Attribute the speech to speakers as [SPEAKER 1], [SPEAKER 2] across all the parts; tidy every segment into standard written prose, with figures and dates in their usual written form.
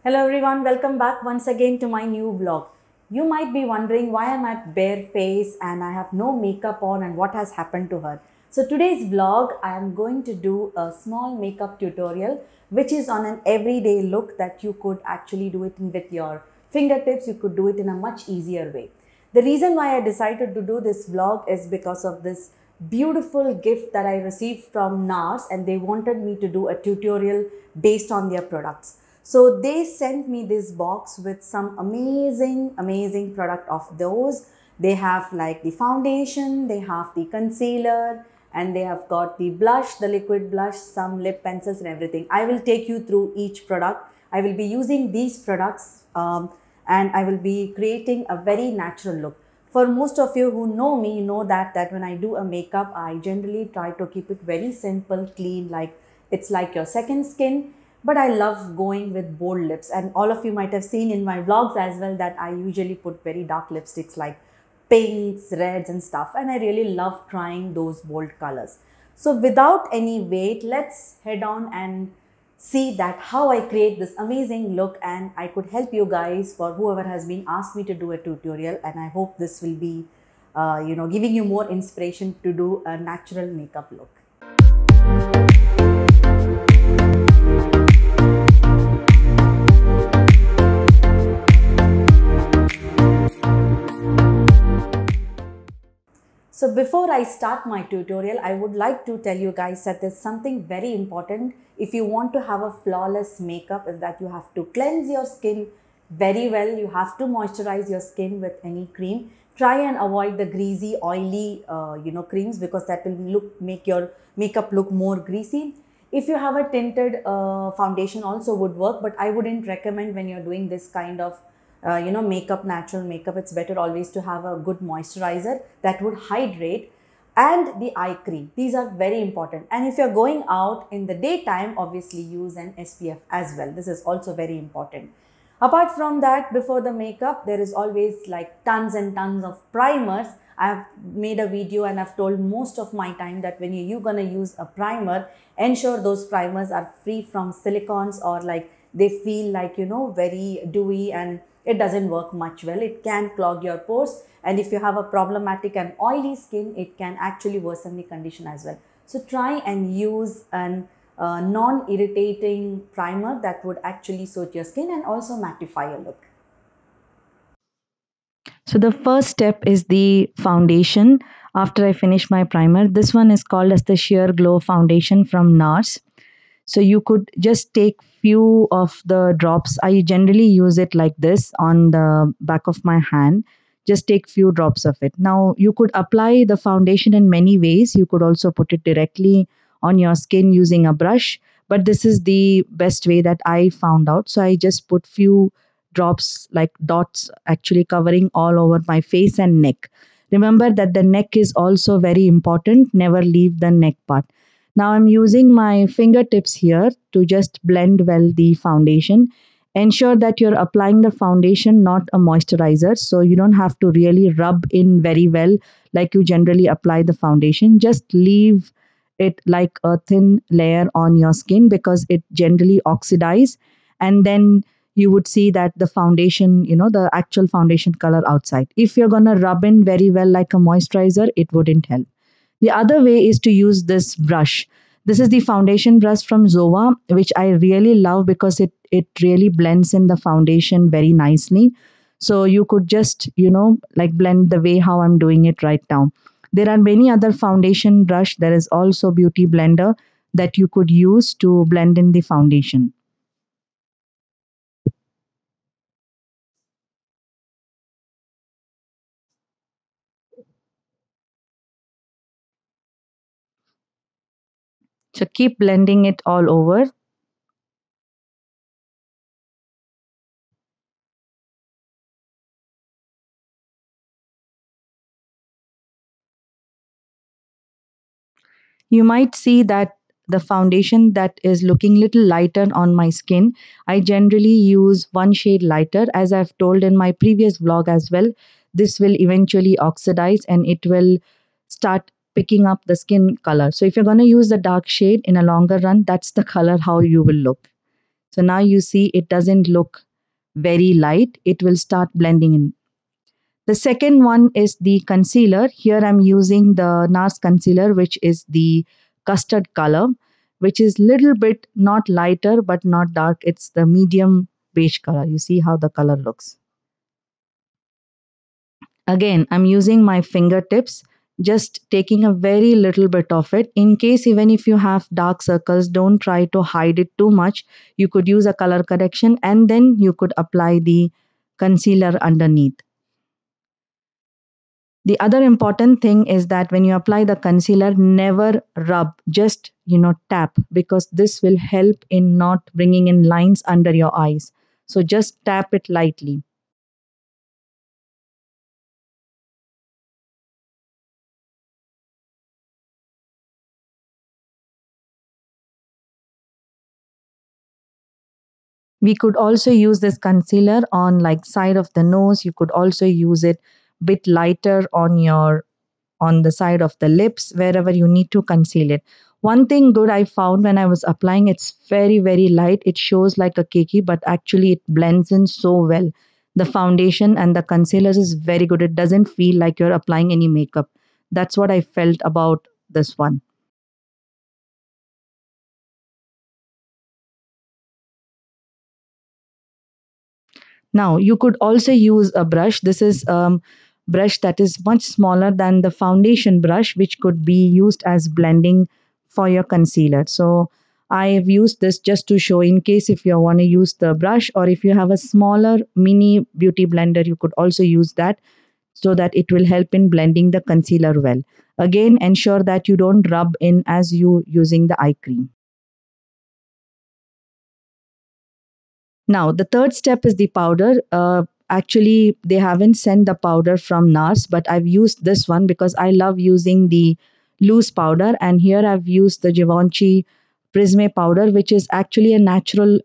[SPEAKER 1] Hello everyone, welcome back once again to my new vlog. You might be wondering why I'm at bare face and I have no makeup on and what has happened to her. So today's vlog I am going to do a small makeup tutorial which is on an everyday look that you could actually do it with your fingertips. You could do it in a much easier way. The reason why I decided to do this vlog is because of this beautiful gift that I received from NARS, and they wanted me to do a tutorial based on their products. So they sent me this box with some amazing product of those. They have like the foundation, they have the concealer, and they have got the blush, the liquid blush, some lip pencils and everything. I will take you through each product. I will be using these products and I will be creating a very natural look. For most of you who know me, you know that when I do a makeup, I generally try to keep it very simple, clean, like it's like your second skin. But I love going with bold lips, and all of you might have seen in my vlogs as well that I usually put very dark lipsticks like pinks, reds and stuff, and I really love trying those bold colors. So without any wait, let's head on and see that how I create this amazing look, and I could help you guys for whoever has been asked me to do a tutorial, and I hope this will be giving you more inspiration to do a natural makeup look. So before I start my tutorial, I would like to tell you guys that there's something very important if you want to have a flawless makeup, is that you have to cleanse your skin very well. You have to moisturize your skin with any cream. Try and avoid the greasy, oily, creams, because that will make your makeup look more greasy. If you have a tinted foundation also would work, but I wouldn't recommend when you're doing this kind of makeup, natural makeup. It's better always to have a good moisturizer that would hydrate, and the eye cream. These are very important. And if you're going out in the daytime, obviously use an SPF as well. This is also very important. Apart from that, before the makeup, there is always like tons and tons of primers. I have made a video and I've told most of my time that when you're gonna use a primer, ensure those primers are free from silicons, or like they feel like, very dewy, and it doesn't work much well. It can clog your pores, and if you have a problematic and oily skin, it can actually worsen the condition as well. So try and use an non-irritating primer that would actually suit your skin and also mattify your look.
[SPEAKER 2] So the first step is the foundation after I finish my primer. This one is called as the Sheer Glow Foundation from NARS. So you could just take few of the drops. I generally use it like this on the back of my hand. Just take few drops of it. Now you could apply the foundation in many ways. You could also put it directly on your skin using a brush, but this is the best way that I found out. So I just put few drops, like dots, actually covering all over my face and neck. Remember that the neck is also very important. Never leave the neck part. Now I'm using my fingertips here to just blend well the foundation. Ensure that you're applying the foundation, not a moisturizer. So you don't have to really rub in very well like you generally apply the foundation. Just leave it like a thin layer on your skin because it generally oxidize, and then you would see that the foundation, the actual foundation color outside. If you're going to rub in very well like a moisturizer, it wouldn't help. The other way is to use this brush. This is the foundation brush from Zova, which I really love because it really blends in the foundation very nicely. So you could just, like blend the way how I'm doing it right now. There are many other foundation brush. There is also Beauty Blender that you could use to blend in the foundation. So keep blending it all over. You might see that the foundation that is looking little lighter on my skin, I generally use one shade lighter. As I've told in my previous vlog as well, this will eventually oxidize and it will start picking up the skin color. So if you're going to use the dark shade in a longer run, that's the color how you will look. So now you see it doesn't look very light, it will start blending in. The second one is the concealer. Here I'm using the NARS concealer, which is the custard color, which is little bit not lighter but not dark. It's the medium beige color. You see how the color looks. Again, I'm using my fingertips, just taking a very little bit of it. In case even if you have dark circles, don't try to hide it too much. You could use a color correction and then you could apply the concealer underneath. The other important thing is that when you apply the concealer, never rub, just tap, because this will help in not bringing in lines under your eyes. So just tap it lightly. We could also use this concealer on like side of the nose. You could also use it bit lighter on the side of the lips, wherever you need to conceal it. One thing good I found when I was applying, it's very, very light. It shows like a cakey, but actually it blends in so well. The foundation and the concealer is very good. It doesn't feel like you're applying any makeup. That's what I felt about this one. Now, you could also use a brush. This is brush that is much smaller than the foundation brush, which could be used as blending for your concealer. So I have used this just to show, in case if you want to use the brush, or if you have a smaller mini beauty blender, you could also use that, so that it will help in blending the concealer well. Again, ensure that you don't rub in as you using the eye cream. Now, the third step is the powder. Actually, they haven't sent the powder from NARS, but I've used this one because I love using the loose powder. And here I've used the Givenchy Prisme powder, which is actually a natural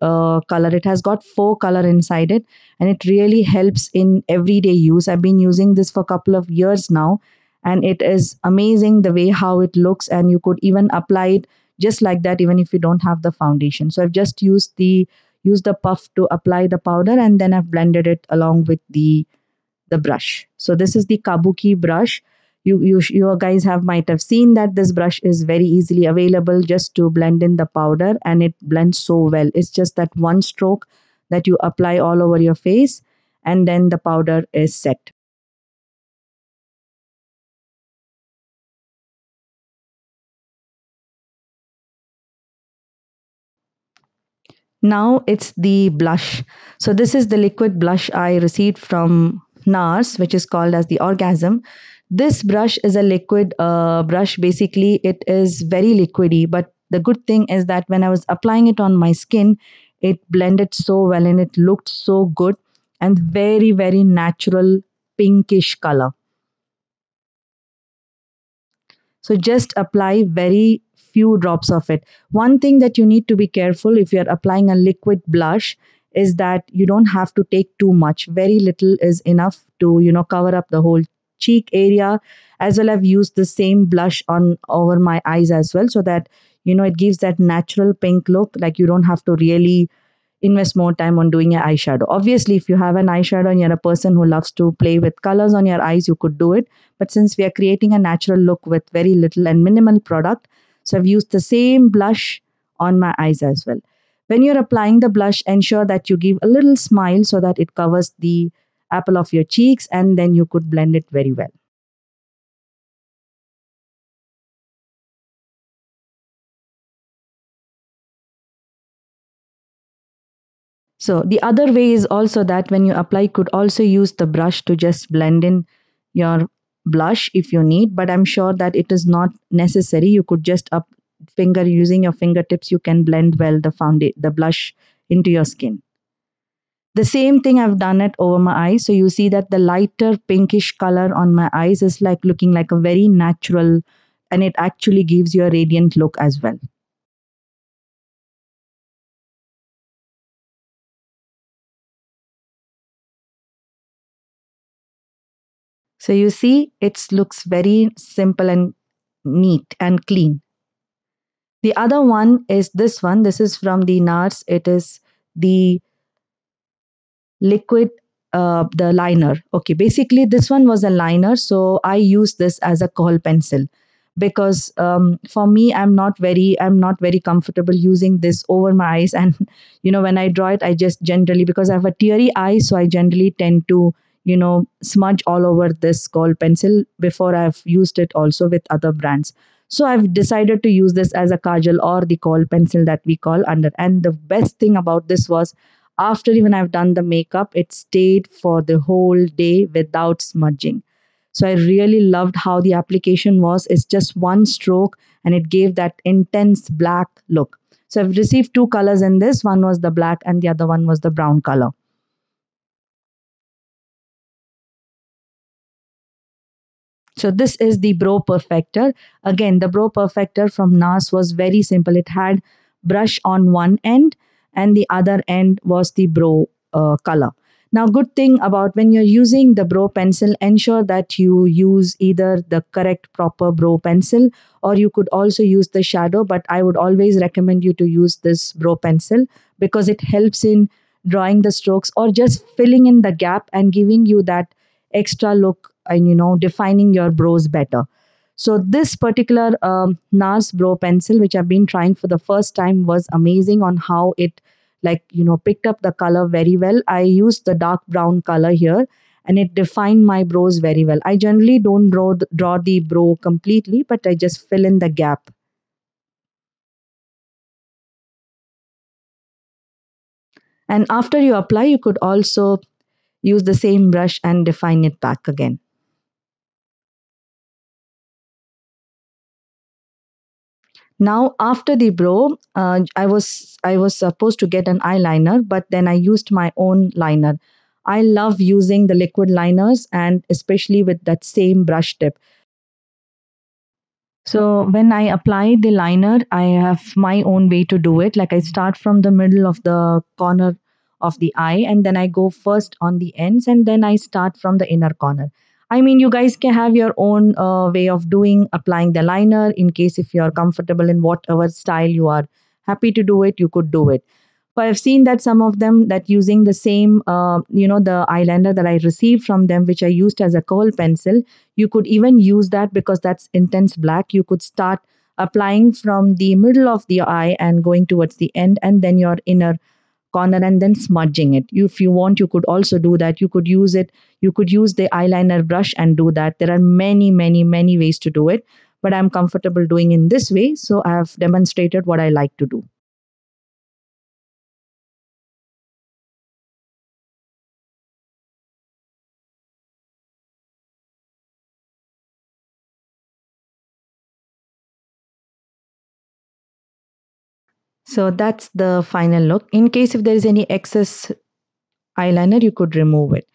[SPEAKER 2] color. It has got 4 color inside it, and it really helps in everyday use. I've been using this for a couple of years now, and it is amazing the way how it looks. And you could even apply it just like that, even if you don't have the foundation. So I've just used the puff to apply the powder, and then I've blended it along with the brush. So this is the Kabuki brush. You guys have might have seen that this brush is very easily available just to blend in the powder, and it blends so well. It's just that one stroke that you apply all over your face, and then the powder is set. Now it's the blush. So this is the liquid blush I received from NARS, which is called as the Orgasm. This brush is a liquid brush. Basically, it is very liquidy, but the good thing is that when I was applying it on my skin, it blended so well and it looked so good, and very, very natural pinkish color. So just apply very few drops of it. One thing that you need to be careful if you're applying a liquid blush is that you don't have to take too much. Very little is enough to, cover up the whole cheek area. As well, I've used the same blush on over my eyes as well, so that it gives that natural pink look. Like you don't have to really invest more time on doing your eyeshadow. Obviously, if you have an eyeshadow and you're a person who loves to play with colors on your eyes, you could do it. But since we are creating a natural look with very little and minimal product, so I've used the same blush on my eyes as well. When you're applying the blush, ensure that you give a little smile so that it covers the apple of your cheeks, and then you could blend it very well. So the other way is also that when you apply, you could also use the brush to just blend in your blush if you need, but I'm sure that it is not necessary. You could just up finger using your fingertips, you can blend well the blush into your skin. The same thing I've done it over my eyes. So you see that the lighter pinkish color on my eyes is like looking like a very natural, and it actually gives you a radiant look as well. So you see, it looks very simple and neat and clean. The other one is this one. This is from the NARS. It is the liquid, the liner. Okay, basically this one was a liner, so I used this as a kohl pencil because for me, I'm not very comfortable using this over my eyes. And when I draw it, I just generally, because I have a teary eye, so I generally tend to smudge all over this kohl pencil before I've used it also with other brands. So I've decided to use this as a kajal or the kohl pencil that we call under. And the best thing about this was, after even I've done the makeup, it stayed for the whole day without smudging. So I really loved how the application was. It's just one stroke and it gave that intense black look. So I've received two colors in this. One was the black and the other one was the brown color. So this is the Bro Perfector. Again, the Bro Perfector from NARS was very simple. It had brush on one end and the other end was the Bro color. Now, good thing about when you're using the Bro pencil, ensure that you use either the correct proper Bro pencil or you could also use the shadow. But I would always recommend you to use this Bro pencil because it helps in drawing the strokes or just filling in the gap and giving you that extra look and defining your brows better. So this particular NARS Bro pencil, which I've been trying for the first time, was amazing on how it picked up the color very well. I used the dark brown color here and it defined my brows very well. I generally don't draw the brow completely, but I just fill in the gap. And after you apply, you could also use the same brush and define it back again. Now, after the brow, I was supposed to get an eyeliner, but then I used my own liner. I love using the liquid liners, and especially with that same brush tip. So when I apply the liner, I have my own way to do it. Like I start from the middle of the corner of the eye and then I go first on the ends and then I start from the inner corner. I mean, you guys can have your own way of doing applying the liner in case if you're comfortable in whatever style you are happy to do it, you could do it. But I've seen that some of them that using the same, the eyeliner that I received from them, which I used as a kohl pencil, you could even use that because that's intense black. You could start applying from the middle of the eye and going towards the end, and then your inner corner, and then smudging it. If you want, you could also do that. You could use it. You could use the eyeliner brush and do that. There are many, many, many ways to do it, but I'm comfortable doing in this way, so I have demonstrated what I like to do. So that's the final look. In case if there is any excess eyeliner, you could remove it.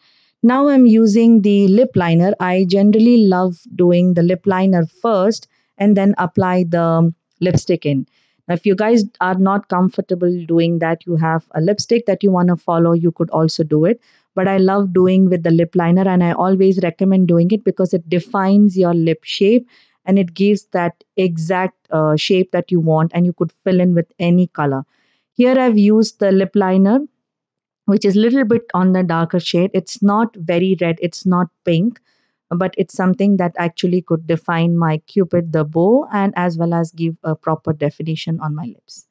[SPEAKER 2] Now I'm using the lip liner. I generally love doing the lip liner first and then apply the lipstick in. Now, if you guys are not comfortable doing that, you have a lipstick that you want to follow, you could also do it. But I love doing with the lip liner and I always recommend doing it because it defines your lip shape and it gives that exact shape that you want and you could fill in with any color. Here I've used the lip liner which is a little bit on the darker shade. It's not very red, it's not pink, but it's something that actually could define my cupid, the bow, and as well as give a proper definition on my lips.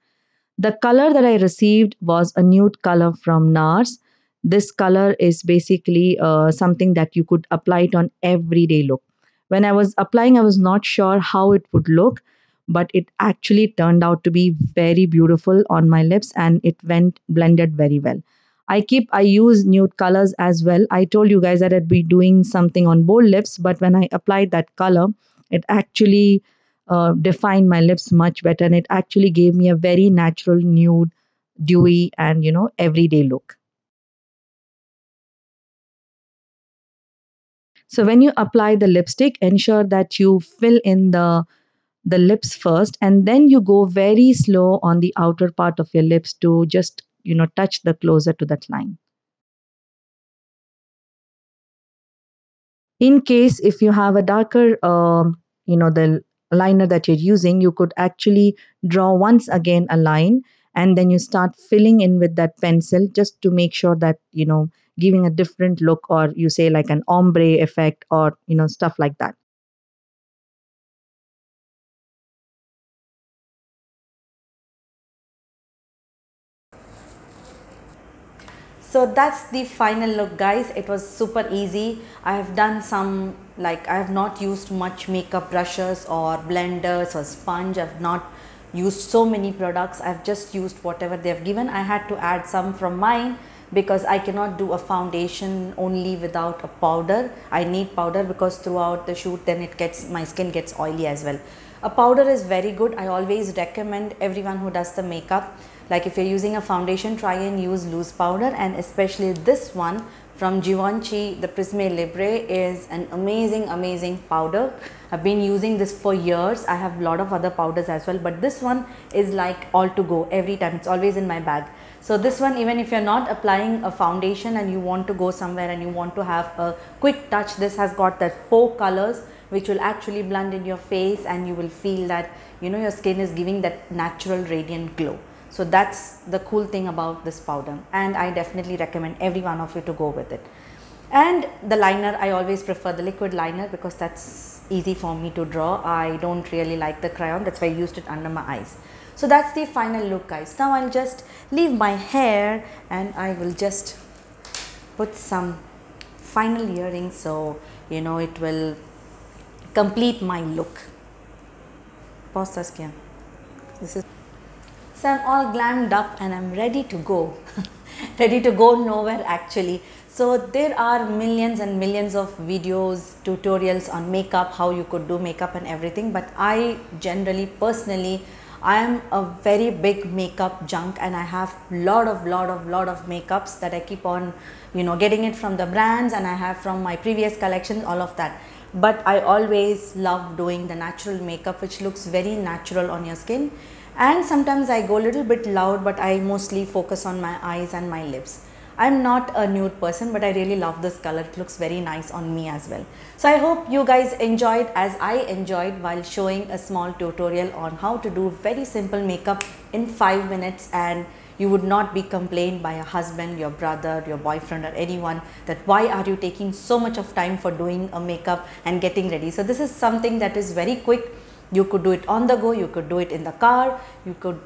[SPEAKER 2] The color that I received was a nude color from NARS. This color is basically something that you could apply it on everyday look. When I was applying, I was not sure how it would look, but it actually turned out to be very beautiful on my lips and it went blended very well. I use nude colors as well. I told you guys that I'd be doing something on bold lips, but when I applied that color, it actually defined my lips much better and it actually gave me a very natural nude, dewy, and everyday look. So when you apply the lipstick, ensure that you fill in the lips first and then you go very slow on the outer part of your lips to just touch the closer to that line. In case if you have a darker the liner that you're using, you could actually draw once again a line and then you start filling in with that pencil just to make sure that, giving a different look, or you say like an ombre effect, or stuff like that.
[SPEAKER 1] So that's the final look, guys. It was super easy. I have done some, like, I have not used much makeup brushes or blenders or sponge. I've not used so many products. I've just used whatever they have given. I had to add some from mine because I cannot do a foundation only without a powder. I need powder because throughout the shoot then my skin gets oily as well. A powder is very good. I always recommend everyone who does the makeup, like if you're using a foundation, try and use loose powder, and especially this one from Givenchy, the Prisme Libre, is an amazing powder. I've been using this for years. I have a lot of other powders as well, but this one is like all to go every time. It's always in my bag. So this one, even if you're not applying a foundation and you want to go somewhere and you want to have a quick touch, this has got that 4 colors which will actually blend in your face, and you will feel that your skin is giving that natural radiant glow. So that's the cool thing about this powder, and I definitely recommend every one of you to go with it. And the liner, I always prefer the liquid liner because that's easy for me to draw. I don't really like the crayon, that's why I used it under my eyes. So that's the final look, guys. Now I'll just leave my hair and I will just put some final earrings, so it will complete my look. Pause this here. So I'm all glammed up and I'm ready to go. Ready to go nowhere actually. So there are millions and millions of videos, tutorials on makeup, how you could do makeup and everything, but I generally, personally, I am a very big makeup junk, and I have lot of makeups that I keep on getting it from the brands, and I have from my previous collection, all of that. But I always love doing the natural makeup which looks very natural on your skin. And sometimes I go a little bit loud, but I mostly focus on my eyes and my lips. I'm not a nude person, but I really love this color. It looks very nice on me as well. So I hope you guys enjoyed as I enjoyed while showing a small tutorial on how to do very simple makeup in 5 minutes, and you would not be complained by a husband, your brother, your boyfriend or anyone that why are you taking so much of time for doing a makeup and getting ready. So this is something that is very quick. You could do it on the go, you could do it in the car, you could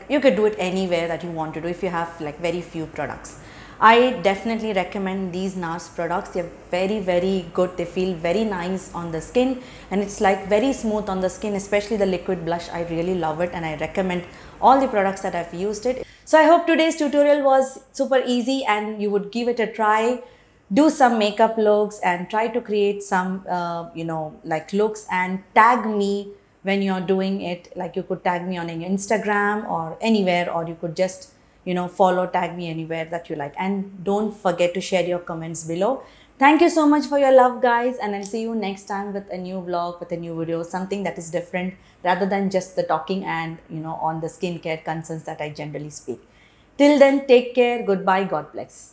[SPEAKER 1] do it anywhere that you want to do if you have like very few products. I definitely recommend these NARS products. They're very good. They feel very nice on the skin, and it's like very smooth on the skin, especially the liquid blush. I really love it, and I recommend all the products that I've used it. So I hope today's tutorial was super easy and you would give it a try. Do some makeup looks and try to create some like looks, and tag me when you're doing it. Like you could tag me on Instagram or anywhere, or you could just follow, tag me anywhere that you like. And don't forget to share your comments below. Thank you so much for your love, guys, and I'll see you next time with a new vlog, with a new video, something that is different rather than just the talking and on the skincare concerns that I generally speak. Till then, take care, goodbye, God bless.